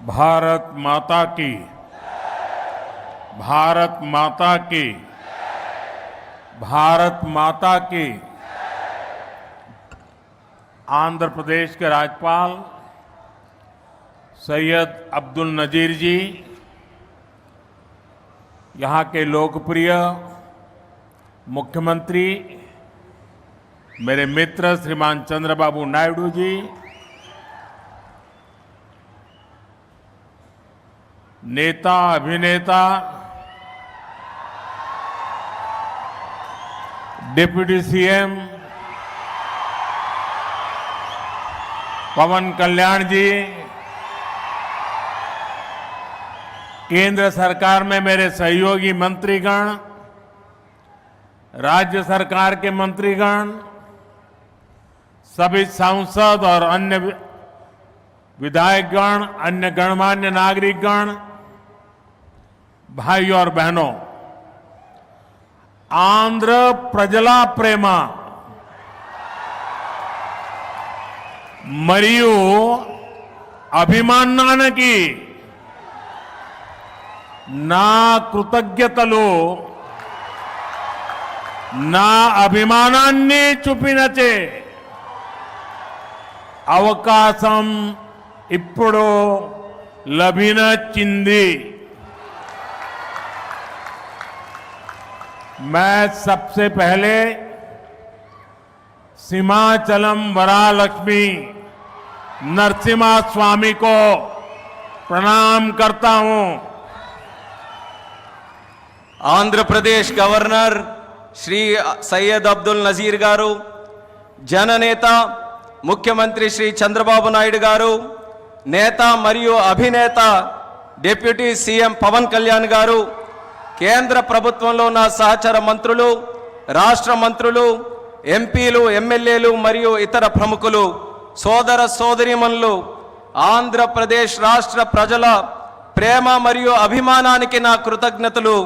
भारत माता की, भारत माता की, भारत माता की। आंध्र प्रदेश के राज्यपाल सैयद अब्दुल नजीर जी, यहाँ के लोकप्रिय मुख्यमंत्री मेरे मित्र श्रीमान चंद्रबाबू नायडू जी, नेता अभिनेता डिप्टी सीएम पवन कल्याण जी, केंद्र सरकार में मेरे सहयोगी मंत्रीगण, राज्य सरकार के मंत्रीगण, सभी सांसद और अन्य विधायकगण, अन्य गणमान्य नागरिकगण, भाई और बहनों, आंध्र प्रजला प्रेम मरियु अभिमानानिकी ना कृतज्ञतलु ना అభిమానాన్ని చూపినచే అవకాశం ఇప్పుడు లభించింది। मैं सबसे पहले सीमाचलम वरालक्ष्मी नरसिम्हा स्वामी को प्रणाम करता हूं। आंध्र प्रदेश गवर्नर श्री सैयद अब्दुल नजीर गारू, जननेता मुख्यमंत्री श्री चंद्रबाबु नायडू गारू, नेता मरियु अभिनेता डिप्यूटी सीएम पवन कल्याण गारू, కేంద్ర ప్రభుత్వంలో నా సహచర మంత్రులు, రాష్ట్ర మంత్రులు, ఎంపీలు, ఎమ్మెల్యేలు మరియు ఇతర ప్రముఖులు, సోదర సోదరీమణులు, ఆంధ్రప్రదేశ్ రాష్ట్ర ప్రజల ప్రేమ మరియు అభిమానానికి నా కృతజ్ఞతలు।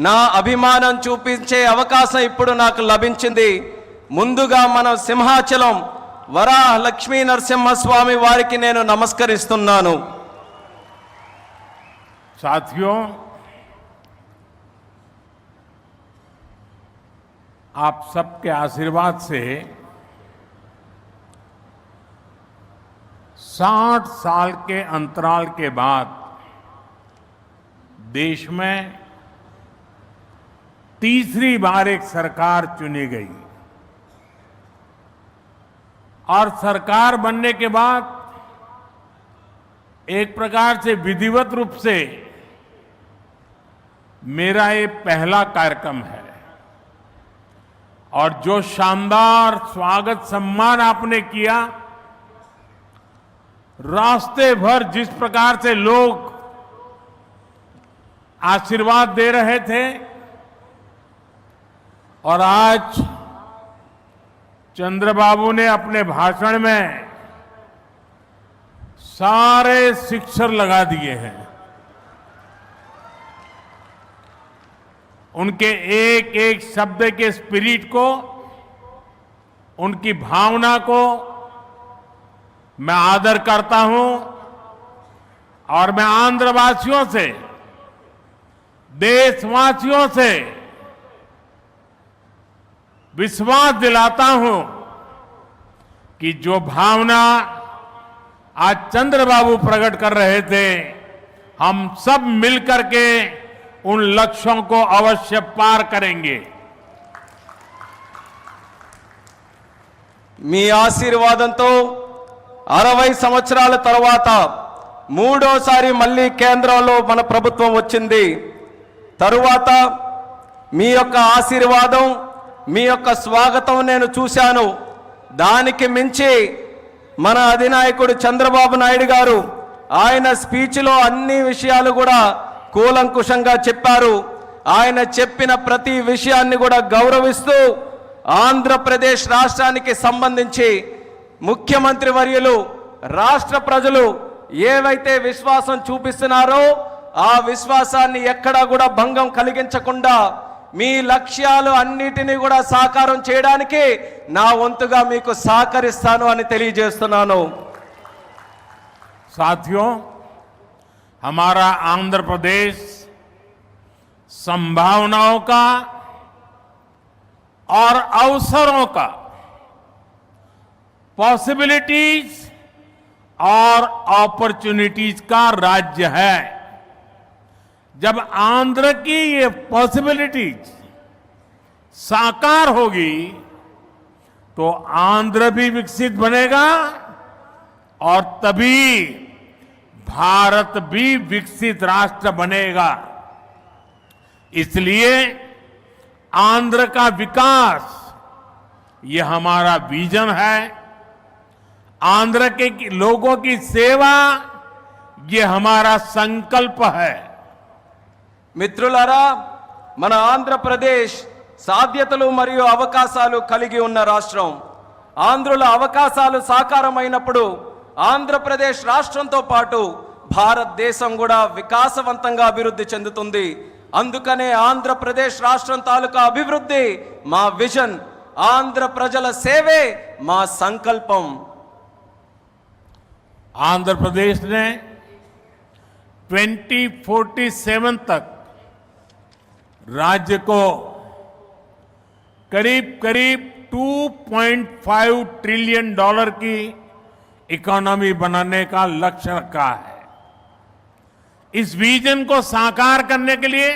నా అభిమానం చూపించే అవకాశం ఇప్పుడు నాకు లభించింది। ముందుగా మనం సింహాచలం వరాహ లక్ష్మీ నరసింహస్వామి వారికి నేను నమస్కరిస్తున్నాను। साथियों, आप सबके आशीर्वाद से 60 साल के अंतराल के बाद देश में तीसरी बार एक सरकार चुनी गई और सरकार बनने के बाद एक प्रकार से विधिवत रूप से मेरा ये पहला कार्यक्रम है और जो शानदार स्वागत सम्मान आपने किया, रास्ते भर जिस प्रकार से लोग आशीर्वाद दे रहे थे और आज चंद्रबाबू ने अपने भाषण में सारे शिक्षर लगा दिए हैं। उनके एक एक शब्द के स्पिरिट को, उनकी भावना को मैं आदर करता हूं और मैं आंध्रवासियों से, देशवासियों से विश्वास दिलाता हूं कि जो भावना आज चंद्रबाबू प्रकट कर रहे थे, हम सब मिलकर के उन लक्ष्यों को अवश्य पार करेंगे। మీ ఆశీర్వాదంతో 60 సంవత్సరాల తర్వాత మూడోసారి మళ్ళీ కేంద్రంలో మన ప్రభుత్వం వచ్చింది। తరువాత మీ యొక్క ఆశీర్వాదం, మీ యొక్క స్వాగతం నేను చూశాను। దానికి మించి మన అధినాయకుడు చంద్రబాబు నాయుడు గారు ఆయన స్పీచ్లో అన్ని విషయాలు కూడా కూలంకుషంగా చెప్పారు। ఆయన చెప్పిన ప్రతి విషయాన్ని కూడా గౌరవిస్తూ ఆంధ్రప్రదేశ్ రాష్ట్రానికి సంబంధించి ముఖ్యమంత్రి వర్యులు, రాష్ట్ర ప్రజలు ఏవైతే విశ్వాసం చూపిస్తున్నారో ఆ విశ్వాసాన్ని ఎక్కడా కూడా భంగం కలిగించకుండా మీ లక్ష్యాలు అన్నిటిని కూడా సాకారం చేయడానికి నా వంతుగా మీకు సహకరిస్తాను అని తెలియజేస్తున్నాను। साथियों, हमारा आंध्र प्रदेश संभावनाओं का और अवसरों का, पॉसिबिलिटीज और अपॉर्चुनिटीज का राज्य है। जब आंध्र की ये पॉसिबिलिटीज साकार होगी तो आंध्र भी विकसित बनेगा और तभी भारत भी विकसित राष्ट्र बनेगा। इसलिए आंध्र का विकास ये हमारा विजन है। आंध्र के लोगों की सेवा ये हमारा संकल्प है। మిత్రులారా, మన ఆంధ్రప్రదేశ్ సాధ్యతలు మరియు అవకాశాలు కలిగి ఉన్న రాష్ట్రం. ఆంధ్రుల అవకాశాలు సాకారమైనప్పుడు ఆంధ్రప్రదేశ్ రాష్ట్రంతో పాటు భారతదేశం కూడా వికాసవంతంగా అభివృద్ధి చెందుతుంది. అందుకనే ఆంధ్రప్రదేశ్ రాష్ట్రం తాలూకా అభివృద్ధి మా విజన్, ఆంధ్ర ప్రజల సేవే మా సంకల్పం. आंध्र प्रदेश ने 2047 तक राज्य को करीब करीब 2.5 ट्रिलियन डॉलर की इकोनॉमी बनाने का लक्ष्य रखा है। इस विजन को साकार करने के लिए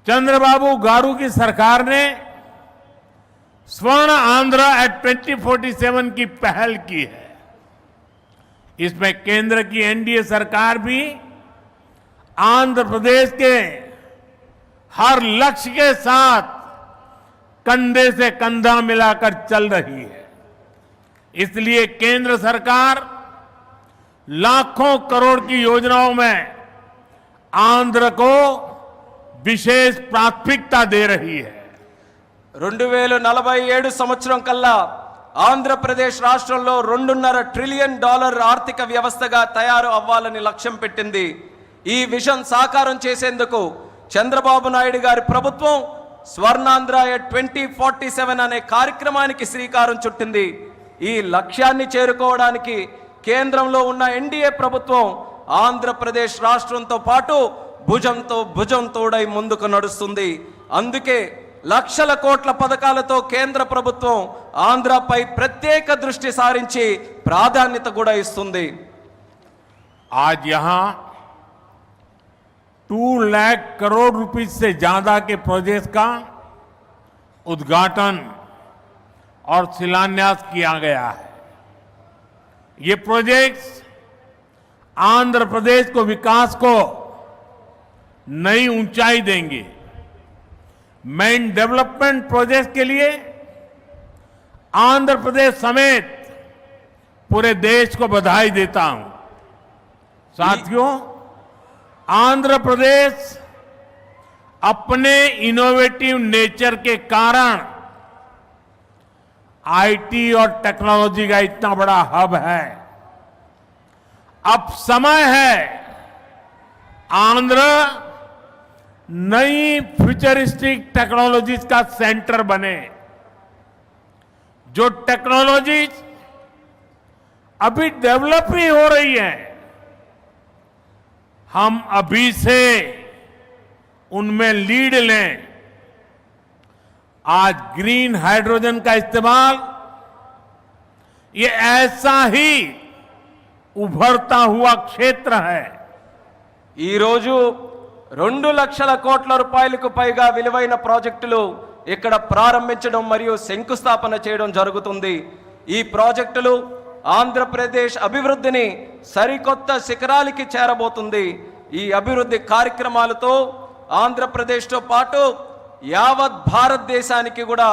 चंद्रबाबू गारू की सरकार ने स्वर्ण आंध्र एट 2047 की पहल की है। इसमें केंद्र की एनडीए सरकार भी आंध्र प्रदेश के हर लक्ष्य के साथ कंधे से कंधा मिलाकर चल रही है। इसलिए केंद्र सरकार लाखों करोड़ की योजनाओं में आंध्र को विशेष प्राथमिकता दे रही है। 2047 సంవత్సరం కల్లా ఆంధ్రప్రదేశ్ రాష్ట్రంలో 2.5 ట్రిలియన్ డాలర్ ఆర్థిక వ్యవస్థగా తయారు అవ్వాలని లక్ష్యం పెట్టింది. ఈ విజన్ సాకారం చేసేందుకు చంద్రబాబు నాయుడు గారి ప్రభుత్వం స్వర్ణాంధ్ర 2047 అనే కార్యక్రమానికి శ్రీకారం చుట్టింది. ఈ లక్ష్యాన్ని చేరుకోవడానికి కేంద్రంలో ఉన్న ఎన్డీఏ ప్రభుత్వం ఆంధ్రప్రదేశ్ రాష్ట్రంతో పాటు భుజంతో భుజం తోడై ముందుకు నడుస్తుంది. అందుకే లక్షల కోట్ల పథకాలతో కేంద్ర ప్రభుత్వం ఆంధ్రపై ప్రత్యేక దృష్టి సారించి ప్రాధాన్యత కూడా ఇస్తుంది. आज यहां 2 लाख करोड़ रुपए से ज्यादा के प्रोजेक्ट का उद्घाटन और शिलान्यास किया गया है। ये प्रोजेक्ट्स आंध्र प्रदेश को विकास को नई ऊंचाई देंगे। मैं इन डेवलपमेंट प्रोजेक्ट के लिए आंध्र प्रदेश समेत पूरे देश को बधाई देता हूं। साथियों, आंध्र प्रदेश अपने इनोवेटिव नेचर के कारण आईटी और टेक्नोलॉजी का इतना बड़ा हब है। अब समय है आंध्र नई फ्यूचरिस्टिक टेक्नोलॉजीज का सेंटर बने। जो टेक्नोलॉजीज अभी डेवलप ही हो रही है, हम अभी से उनमें लीड लें। आज ग्रीन हाइड्रोजन का इस्तेमाल ये ऐसा ही उभरता हुआ क्षेत्र है। ఈ రోజు 2 లక్షల కోట్ల రూపాయలకు పైగా విలువైన ప్రాజెక్టులు ఇక్కడ ప్రారంభించడం మరియు శంకుస్థాపన చేయడం జరుగుతుంది. ఈ ప్రాజెక్టులు ఆంధ్రప్రదేశ్ అభివృద్ధిని సరికొత్త శిఖరాలకి చేరబోతుంది. ఈ అభివృద్ధి కార్యక్రమాలతో ఆంధ్రప్రదేశ్తో పాటు యావత్ భారతదేశానికి కూడా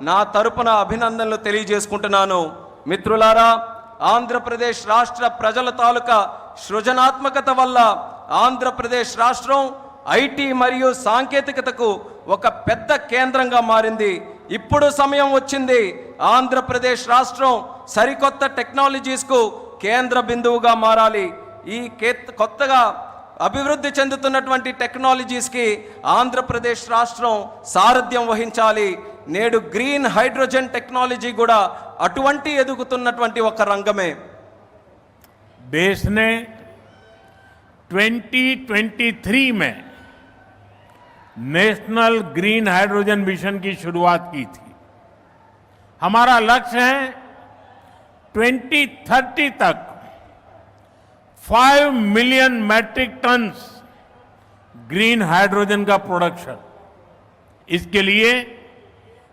నా తరపున అభినందనలు తెలియజేసుకుంటున్నాను. మిత్రులారా, ఆంధ్రప్రదేశ్ రాష్ట్ర ప్రజల తాలూకా సృజనాత్మకత వల్ల ఆంధ్రప్రదేశ్ రాష్ట్రం ఐటీ మరియు సాంకేతికతకు ఒక పెద్ద కేంద్రంగా మారింది. ఇప్పుడు సమయం వచ్చింది ఆంధ్రప్రదేశ్ రాష్ట్రం సరికొత్త టెక్నాలజీస్కు కేంద్ర బిందువుగా మారాలి. ఈ కొత్తగా అభివృద్ధి చెందుతున్నటువంటి టెక్నాలజీస్కి ఆంధ్రప్రదేశ్ రాష్ట్రం సారథ్యం వహించాలి. నేడు గ్రీన్ హైడ్రోజన్ టెక్నాలజీ కూడా అటువంటి ఎదుగుతున్నటువంటి ఒక రంగమే. देश ने 2023 में नेशनल ग्रीन हाइड्रोजन मिशन की शुरुआत की थी। हमारा लक्ष्य है 2030 तक 5 million metric tons green hydrogen का प्रोडक्शन। इसके लिए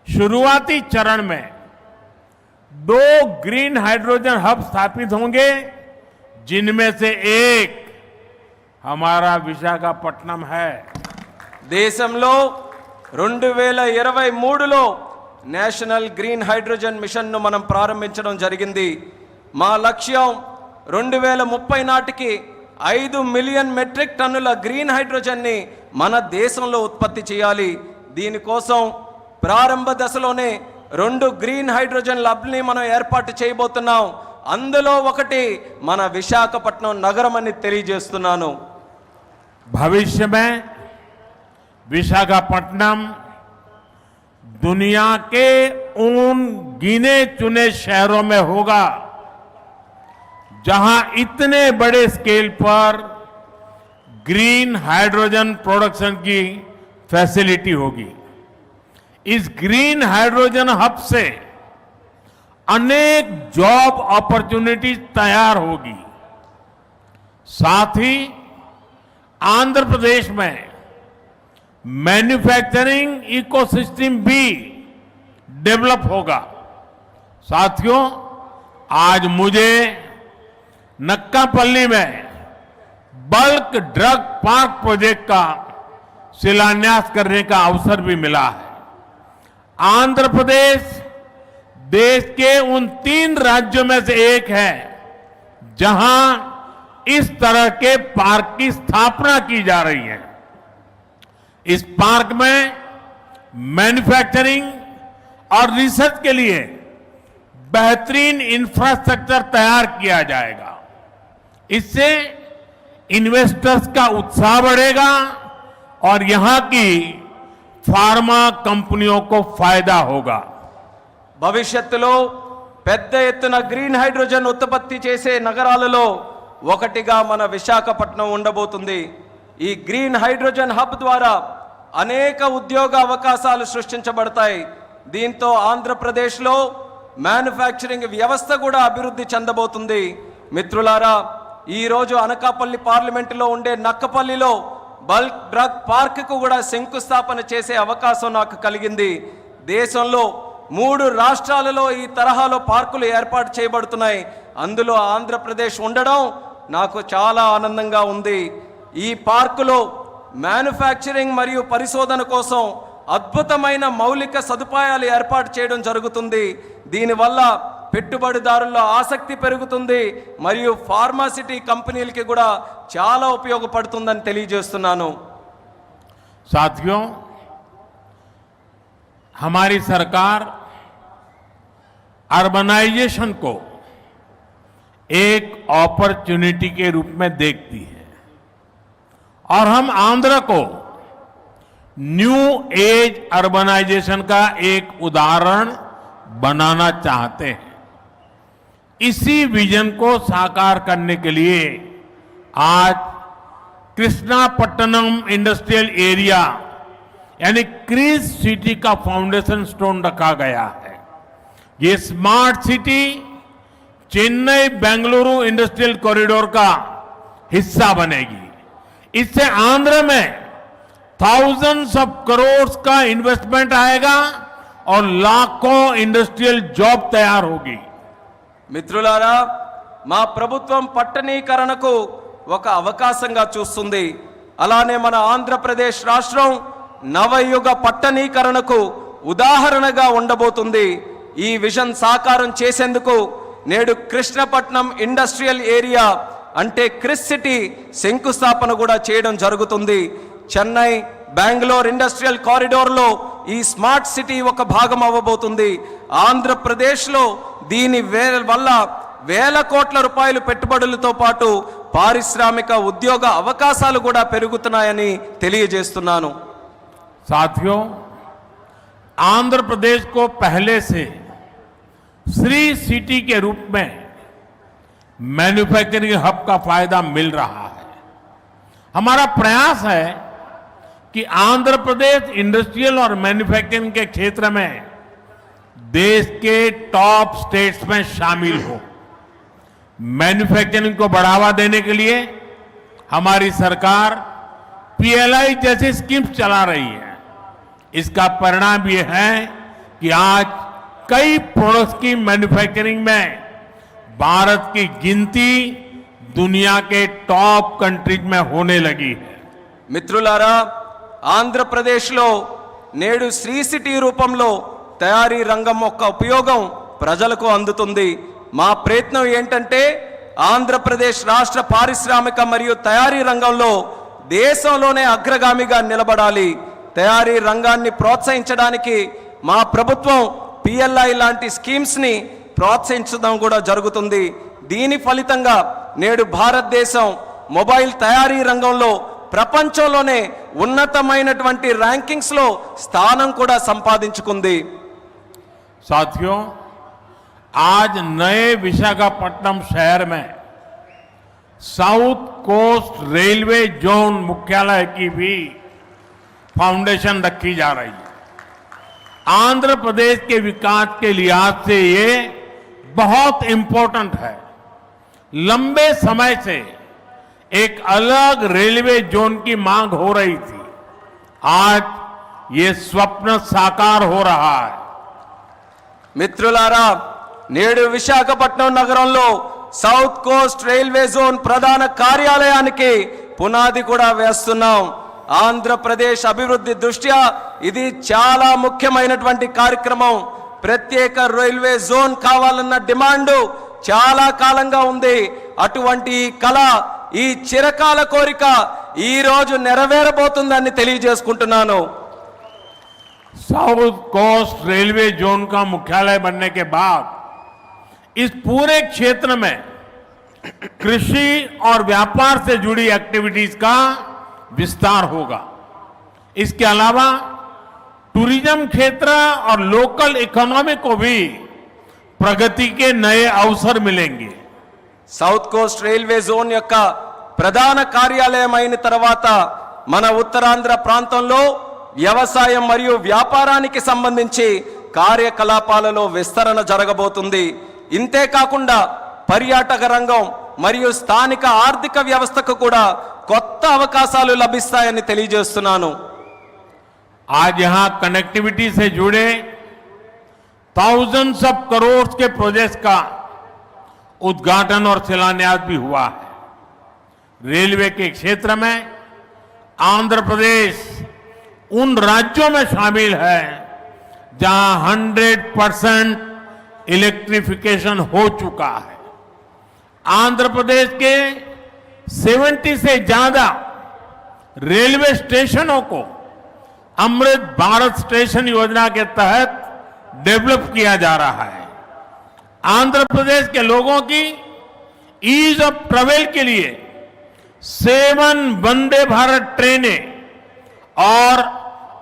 शुरुआती चरण में 2 ग्रीन हाइड्रोजन हब स्थापित होंगे, जिनमें से एक हमारा विशाखापट्टनम है। దేశంలో 2023లో నేషనల్ గ్రీన్ హైడ్రోజన్ మిషన్ను మనం ప్రారంభించడం జరిగింది. మా లక్ష్యం 2030 నాటికి 5 మిలియన్ మెట్రిక్ టన్నుల గ్రీన్ హైడ్రోజన్ని మన దేశంలో ఉత్పత్తి చేయాలి. దీనికోసం ప్రారంభ దశలోనే 2 గ్రీన్ హైడ్రోజన్ ల్యాబ్ని మనం ఏర్పాటు చేయబోతున్నాం. అందులో ఒకటి మన విశాఖపట్నం నగరం అని తెలియజేస్తున్నాను. भविष्य में विशाखापट्टनम दुनिया के उन गिने चुने शहरों में होगा जहां इतने बड़े स्केल पर ग्रीन हाइड्रोजन प्रोडक्शन की फैसिलिटी होगी। इस ग्रीन हाइड्रोजन हब से अनेक जॉब अपॉर्चुनिटीज तैयार होगी। साथ ही आंध्र प्रदेश में मैन्युफैक्चरिंग इकोसिस्टम भी डेवलप होगा। साथियों, आज मुझे नक्कापल्ली में बल्क ड्रग पार्क प्रोजेक्ट का शिलान्यास करने का अवसर भी मिला है। आंध्र प्रदेश देश के उन 3 राज्यों में से एक है जहां इस तरह के पार्क की स्थापना की जा रही है। इस पार्क में मैन्युफैक्चरिंग और रिसर्च के लिए बेहतरीन इंफ्रास्ट्रक्चर तैयार किया जाएगा। इससे इन्वेस्टर्स का उत्साह बढ़ेगा और यहां की फार्मा कंपनियों को फायदा होगा। భవిష్యత్తులో పెద్ద ఎత్తున గ్రీన్ హైడ్రోజన్ ఉత్పత్తి చేసే నగరాలలో ఒకటిగా మన విశాఖపట్నం ఉండబోతుంది. ఈ గ్రీన్ హైడ్రోజన్ హబ్ ద్వారా అనేక ఉద్యోగ అవకాశాలు సృష్టించబడతాయి. దీంతో ఆంధ్రప్రదేశ్లో మ్యానుఫ్యాక్చరింగ్ వ్యవస్థ కూడా అభివృద్ధి చెందబోతుంది. మిత్రులారా, ఈరోజు అనకాపల్లి పార్లమెంటులో ఉండే నక్కపల్లిలో బల్క్ డ్రగ్ పార్క్కు కూడా శంకుస్థాపన చేసే అవకాశం నాకు కలిగింది. దేశంలో 3 రాష్ట్రాలలో ఈ తరహాలో పార్కులు ఏర్పాటు చేయబడుతున్నాయి. అందులో ఆంధ్రప్రదేశ్ ఉండడం నాకు చాలా ఆనందంగా ఉంది. ఈ పార్కులో మ్యానుఫ్యాక్చరింగ్ మరియు పరిశోధన కోసం అద్భుతమైన మౌలిక సదుపాయాలు ఏర్పాటు చేయడం జరుగుతుంది. దీనివల్ల పెట్టుబడిదారుల్లో ఆసక్తి పెరుగుతుంది మరియు ఫార్మాసిటీ కంపెనీలకి కూడా చాలా ఉపయోగపడుతుందని తెలియజేస్తున్నాను. साथियों, हमारी सरकार अर्बनाइजेशन को एक अपॉर्चुनिटी के रूप में देखती है और हम आंध्र को न्यू एज अर्बनाइजेशन का एक उदाहरण बनाना चाहते हैं। इसी विजन को साकार करने के लिए आज कृष्णापट्टनम इंडस्ट्रियल एरिया यानी क्रिस सिटी का फाउंडेशन स्टोन रखा गया है। ये smart city Chennai Bengaluru industrial corridor का हिस्सा बनेगी। इससे आंध्र में थाउजेंड्स ऑफ करोड़ का इन्वेस्टमेंट आएगा और लाखों इंडस्ट्रियल जॉब तैयार होगी। మిత్రులారా, మా ప్రభుత్వం పట్టణీకరణకు ఒక అవకాశంగా చూస్తుంది. అలానే మన ఆంధ్రప్రదేశ్ రాష్ట్రం నవయుగ పట్టణీకరణకు ఉదాహరణగా ఉండబోతుంది. ఈ విజన్ సాకారం చేసేందుకు నేడు కృష్ణపట్నం ఇండస్ట్రియల్ ఏరియా అంటే క్రిస్ సిటీ శంకుస్థాపన కూడా చేయడం జరుగుతుంది. చెన్నై బెంగళూరు ఇండస్ట్రియల్ కారిడోర్లో ఈ స్మార్ట్ సిటీ ఒక భాగం అవ్వబోతుంది. ఆంధ్రప్రదేశ్లో దీని వల్ల వేల కోట్ల రూపాయలు పెట్టుబడులతో పాటు పారిశ్రామిక ఉద్యోగ అవకాశాలు కూడా పెరుగుతున్నాయని తెలియజేస్తున్నాను. साथियों, आंध्र प्रदेश को पहले से श्री सिटी के रूप में मैन्युफैक्चरिंग हब का फायदा मिल रहा है। हमारा प्रयास है कि आंध्र प्रदेश इंडस्ट्रियल और मैन्युफैक्चरिंग के क्षेत्र में देश के टॉप स्टेट्स में शामिल हो। मैन्युफैक्चरिंग को बढ़ावा देने के लिए हमारी सरकार पीएलआई जैसी स्कीम्स चला रही है। इसका परिणाम यह है कि आज कई प्रोडक्ट्स की मैन्युफैक्चरिंग में भारत की गिनती दुनिया के टॉप कंट्रीज में होने लगी है। మిత్రులారా, ఆంధ్రప్రదేశ్లో నేడు శ్రీ సిటీ రూపంలో తయారీ రంగం యొక్క ఉపయోగం ప్రజలకు అందుతుంది. మా ప్రయత్నం ఏంటంటే ఆంధ్రప్రదేశ్ రాష్ట్ర పారిశ్రామిక మరియు తయారీ రంగంలో దేశంలోనే అగ్రగామిగా నిలబడాలి. తయారీ రంగాన్ని ప్రోత్సహించడానికి మా ప్రభుత్వం పిఎల్ఐ లాంటి స్కీమ్స్ ని ప్రోత్సహించడం కూడా జరుగుతుంది. దీని ఫలితంగా నేడు భారతదేశం మొబైల్ తయారీ రంగంలో ప్రపంచంలోనే ఉన్నతమైనటువంటి ర్యాంకింగ్స్ లో స్థానం కూడా సంపాదించుకుంది. साथियों, आज नए विशाखापट्टनम शहर में साउथ कोस्ट रेलवे जोन मुख्यालय की भी फाउंडेशन रखी जा रही है। आंध्र प्रदेश के विकास के लिहाज से ये बहुत इंपॉर्टेंट है। लंबे समय से एक अलग रेलवे जोन की मांग हो रही थी। आज ये स्वप्न साकार हो रहा है। మిత్రులారా, నేడు విశాఖపట్నం నగరంలో సౌత్ కోస్ట్ రైల్వే జోన్ ప్రధాన కార్యాలయానికి పునాది కూడా వేస్తున్నాం. ఆంధ్రప్రదేశ్ అభివృద్ధి దృష్ట్యా ఇది చాలా ముఖ్యమైనటువంటి కార్యక్రమం. ప్రత్యేక రైల్వే జోన్ కావాలన్న డిమాండ్ చాలా కాలంగా ఉంది. అటువంటి కళ, ఈ చిరకాల కోరిక ఈ రోజు నెరవేరబోతుందని తెలియజేసుకుంటున్నాను. साउथ कोस्ट रेलवे जोन का मुख्यालय बनने के बाद इस पूरे क्षेत्र में कृषि और व्यापार से जुड़ी एक्टिविटीज का विस्तार होगा। इसके अलावा टूरिज्म क्षेत्र और लोकल इकोनॉमी को भी प्रगति के नए अवसर मिलेंगे। సౌత్ కోస్ట్ రైల్వే జోన్ యొక్క ప్రధాన కార్యాలయం అయిన తర్వాత మన ఉత్తరాంధ్ర ప్రాంతంలో వ్యవసాయం మరియు వ్యాపారానికి సంబంధించి కార్యకలాపాలలో విస్తరణ జరగబోతుంది. ఇంతే కాకుండా పర్యాటక రంగం మరియు స్థానిక ఆర్థిక వ్యవస్థకు కూడా కొత్త అవకాశాలు లభిస్తాయని తెలియజేస్తున్నాను. आज यहां कनेक्टिविटी से जुड़े थाउजेंड्स ऑफ करोड़ के प्रोजेक्ट्स का उद्घाटन और शिलान्यास भी हुआ है। रेलवे के क्षेत्र में आंध्र प्रदेश उन राज्यों में शामिल है जहां 100% इलेक्ट्रिफिकेशन हो चुका है। आंध्र प्रदेश के 70 से ज्यादा रेलवे स्टेशनों को अमृत भारत स्टेशन योजना के तहत डेवलप किया जा रहा है। आंध्र प्रदेश के लोगों की ईज ऑफ ट्रेवल के लिए 7 वंदे भारत ट्रेनें और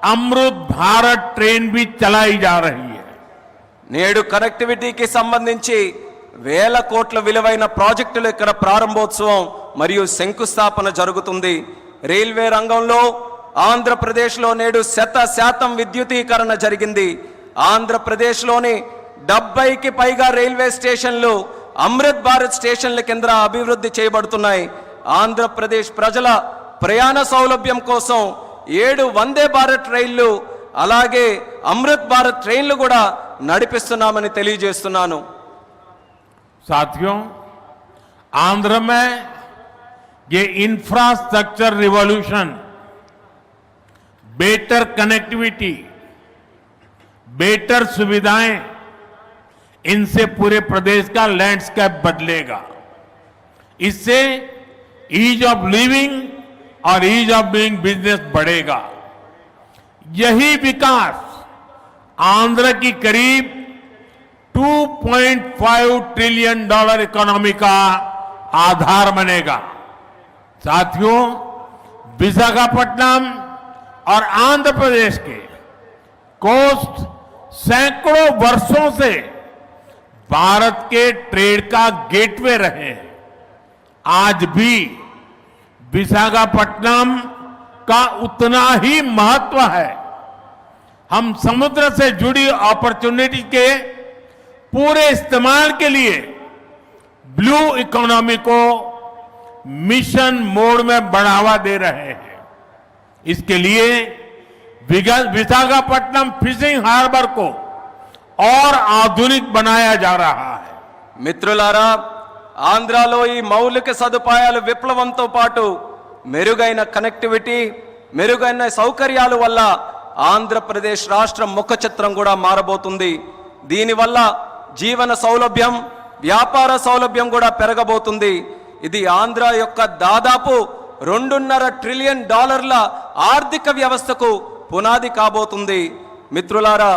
अमृत भारत ट्रेन भी चलाई जा रही है। నేడు కనెక్టివిటీకి సంబంధించి వేల కోట్ల విలువైన ప్రాజెక్టులు ఇక్కడ ప్రారంభోత్సవం మరియు శంకుస్థాపన జరుగుతుంది. రైల్వే రంగంలో ఆంధ్రప్రదేశ్లో నేడు 100% విద్యుతీకరణ జరిగింది. ఆంధ్రప్రదేశ్లోని 70కి పైగా రైల్వే స్టేషన్లు అమృత్ భారత్ స్టేషన్ల కింద అభివృద్ధి చేయబడుతున్నాయి. ఆంధ్రప్రదేశ్ ప్రజల ప్రయాణ సౌలభ్యం కోసం 7 వందే భారత్ రైళ్లు అలాగే అమృత్ భారత్ ట్రైన్లు కూడా నడిపిస్తున్నామని తెలియజేస్తున్నాను. साथियों, आंध्र में ये infrastructure revolution, better connectivity, better सुविधाएं, इनसे पूरे प्रदेश का लैंडस्केप बदलेगा। इससे ईज ऑफ लिविंग और ईज ऑफ डूइंग बिजनेस बढ़ेगा। यही विकास आंध्र की करीब $2.5 ट्रिलियन इकोनॉमी का आधार बनेगा। साथियों, विशाखापट्टनम और आंध्र प्रदेश के कोस्ट सैकड़ों वर्षों से भारत के ट्रेड का गेटवे रहे हैं। आज भी विशाखापट्टनम का उतना ही महत्व है। हम समुद्र से जुड़ी अपॉर्चुनिटी के पूरे इस्तेमाल के लिए ब्लू इकोनॉमी को मिशन मोड में बढ़ावा दे रहे हैं। इसके लिए विशाखापट्टनम फिशिंग हार्बर को और आधुनिक बनाया जा रहा है। మిత్రులారా, ఆంధ్రాలో ఈ మౌలిక సదుపాయాలు విప్లవంతో పాటు మెరుగైన కనెక్టివిటీ, మెరుగైన సౌకర్యాల వల్ల ఆంధ్రప్రదేశ్ రాష్ట్రం ముఖ చిత్రం కూడా మారబోతుంది. దీనివల్ల జీవన సౌలభ్యం, వ్యాపార సౌలభ్యం కూడా పెరగబోతుంది. ఇది ఆంధ్ర యొక్క దాదాపు $2.5 ట్రిలియన్ ఆర్థిక వ్యవస్థకు పునాది కాబోతుంది. మిత్రులారా,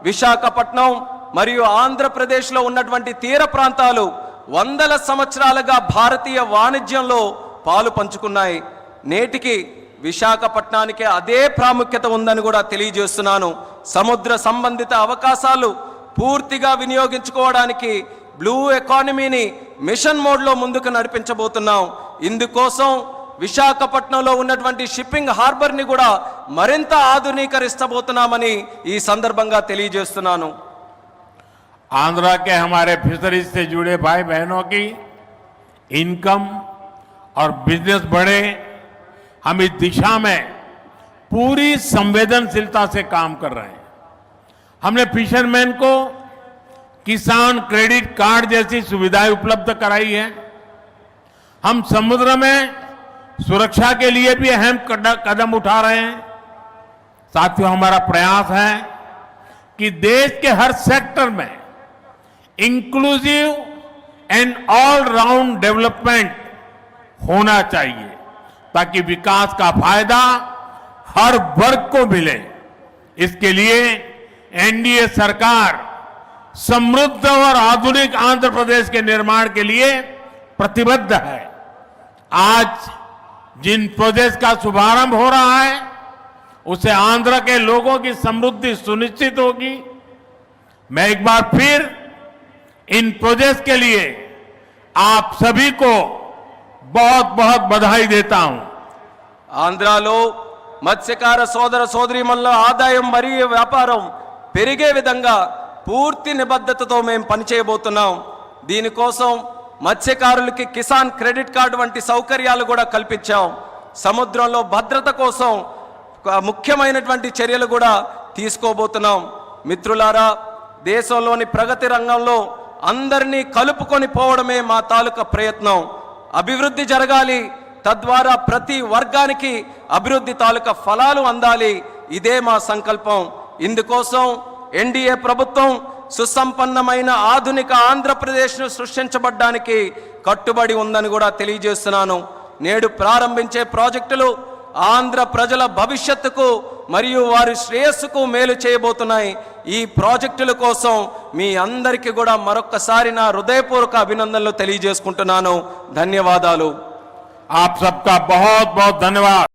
విశాఖపట్నం మరియు ఆంధ్రప్రదేశ్లో ఉన్నటువంటి తీర ప్రాంతాలు వందల సంవత్సరాలుగా భారతీయ వాణిజ్యంలో పాలు పంచుకున్నాయి. నేటికి విశాఖపట్నానికి అదే ప్రాముఖ్యత ఉందని కూడా తెలియజేస్తున్నాను. సముద్ర సంబంధిత అవకాశాలు పూర్తిగా వినియోగించుకోవడానికి బ్లూ ఎకానమీని మిషన్ మోడ్లో ముందుకు నడిపించబోతున్నాం. ఇందుకోసం విశాఖపట్నంలో ఉన్నటువంటి షిప్పింగ్ హార్బర్ని కూడా మరింత ఆధునీకరిస్తబోతున్నామని ఈ సందర్భంగా తెలియజేస్తున్నాను. आंध्रा के हमारे फिशरीज से जुड़े भाई बहनों की इनकम और बिजनेस बढ़े, हम इस दिशा में पूरी संवेदनशीलता से काम कर रहे हैं। हमने फिशरमैन को किसान क्रेडिट कार्ड जैसी सुविधाएं उपलब्ध कराई है। हम समुद्र में सुरक्षा के लिए भी अहम कदम उठा रहे हैं। साथियों, हमारा प्रयास है कि देश के हर सेक्टर में inclusive and all round development होना चाहिए, ताकि विकास का फायदा हर वर्ग को मिले। इसके लिए एनडीए सरकार समृद्ध और आधुनिक आंध्र प्रदेश के निर्माण के लिए प्रतिबद्ध है। आज जिन प्रोजेक्ट का शुभारंभ हो रहा है, उससे आंध्र के लोगों की समृद्धि सुनिश्चित होगी। मैं एक बार फिर इन प्रोजेक्ट के लिए आप सभी को बहुत बहुत बधाई देता हूं। ఆంధ్రాలో మత్స్యకార సోదర సోదరీమణుల ఆదాయం మరియు వ్యాపారం పెరిగే విధంగా పూర్తి నిబద్ధతతో మేము పనిచేయబోతున్నాం. దీనికోసం మత్స్యకారులకి కిసాన్ క్రెడిట్ కార్డు వంటి సౌకర్యాలు కూడా కల్పించాం. సముద్రంలో భద్రత కోసం ముఖ్యమైనటువంటి చర్యలు కూడా తీసుకోబోతున్నాం. మిత్రులారా, దేశంలోని ప్రగతి రంగంలో అందరినీ కలుపుకొని పోవడమే మా తాలూకా ప్రయత్నం. అభివృద్ధి జరగాలి, తద్వారా ప్రతి వర్గానికి అభివృద్ధి తాలూకా ఫలాలు అందాలి. ఇదే మా సంకల్పం. ఇందుకోసం ఎన్డీఏ ప్రభుత్వం సుసంపన్నమైన ఆధునిక ఆంధ్రప్రదేశ్ను సృష్టించబడ్డానికి కట్టుబడి ఉందని కూడా తెలియజేస్తున్నాను. నేడు ప్రారంభించే ప్రాజెక్టులు ఆంధ్ర ప్రజల భవిష్యత్తుకు మరియు వారి శ్రేయస్సుకు మేలు చేయబోతున్నాయి. ఈ ప్రాజెక్టుల కోసం మీ అందరికీ కూడా మరొక్కసారి నా హృదయపూర్వక అభినందనలు తెలియజేసుకుంటున్నాను. ధన్యవాదాలు. आप सबका बहुत बहुत धन्यवाद।